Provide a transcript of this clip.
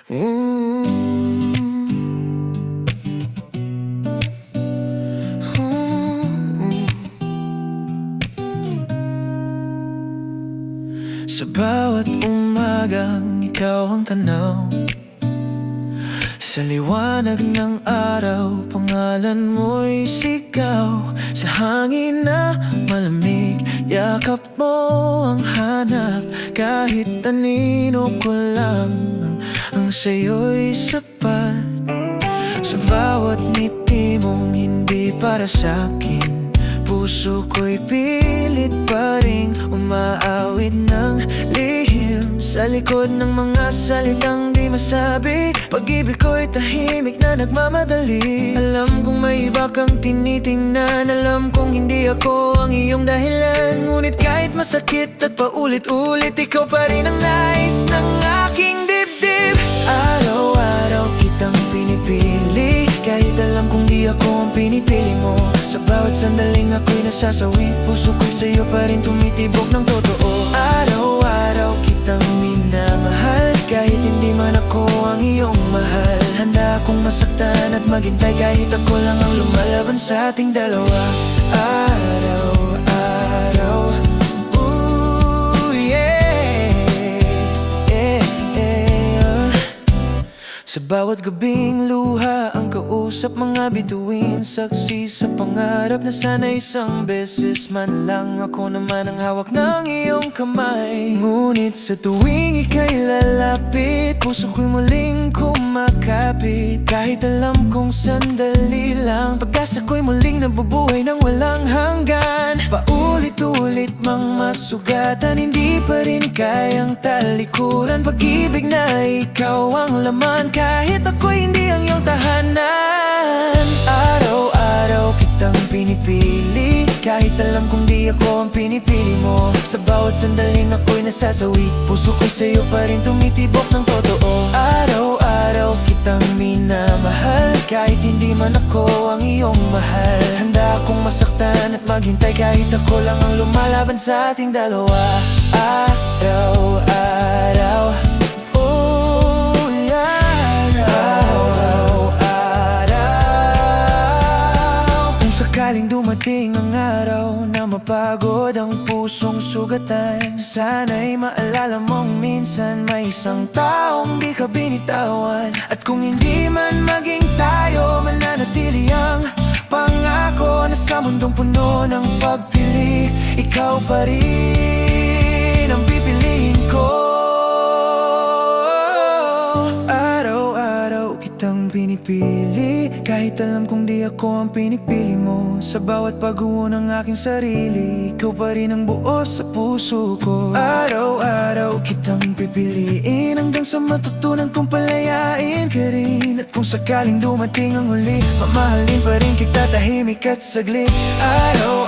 Sa bawat umagang ikaw ang tanaw, sa liwanag ng araw, pangalan mo'y sigaw. Sa hangin na malamig, yakap mo ang hanap. Kahit anino ko lang, ang sa'yo'y sapat. Sa bawat ngiti mong hindi para sa'kin, puso ko'y pilit pa ring umaawit ng lihim. Sa likod ng mga salitang di masabi, pag-ibig ko'y tahimik na nagmamadali. Alam kong may iba kang tinitingnan, alam kong hindi ako ang iyong dahilan. Ngunit kahit masakit at paulit-ulit, ikaw pa rin ang nais ng aking dibdib. Araw-araw kitang pinipili, kahit alam kong di ako ang pinipili mo. Sa bawat sandaling ako'y nasasawi, puso ko'y sa'yo pa rin tumitibok ng totoo. Araw-araw kitang minamahal, kahit hindi man ako ang iyong mahal. Handa akong masaktan at maghintay, kahit ako lang ang lumalaban sa ating dalawa. Araw-araw, ooh yeah, yeah, yeah. Sa bawat gabing luha ang kausap, mga bituin, saksi sa pangarap na sana isang beses man lang ako naman ang hawak ng iyong kamay. Ngunit sa tuwing ika'y lalapit, puso ko'y muling kumakapit. Kahit alam kong sandali lang, pag-asa ko'y muling nabubuhay ng walang hanggan. Paulit-ulit mang masugatan, hindi pa rin kayang talikuran. Pag-ibig na ikaw ang laman, kahit ako'y hindi ang iyong tahanan. Araw-araw kitang pinipili, kahit alam kong di ako ang pinipili mo. Sa bawat sandaling ako'y nasasawi, puso ko'y sa'yo pa rin tumitibok ng totoo. Araw-araw kitang minamahal, kahit hindi man ako ang iyong mahal. Handa akong masaktan at maghintay, kahit ako lang ang lumalaban sa ating dalawa. Araw-araw, oh yeah, araw-araw. Kung sakaling dumating ang araw na mapagod ang pusong sugatan, sana'y maalala mong minsan may isang taong di ka binitawan. At kung hindi man maging tayo, mananatili ang pangako na sa mundong puno ng pagpili, ikaw pa rin ang pipiliin ko. Araw-araw kitang pinipili, kahit alam kong di ako ang pinipili mo. Sa bawat pag-uwo ng aking sarili, ikaw pa rin ang buo sa puso ko. Araw-araw kitang pipiliin, hanggang sa matutunan kong palayain ka rin. At kung sakaling dumating ang huli, mamahalin pa rin kita tahimik at saglit. Araw-araw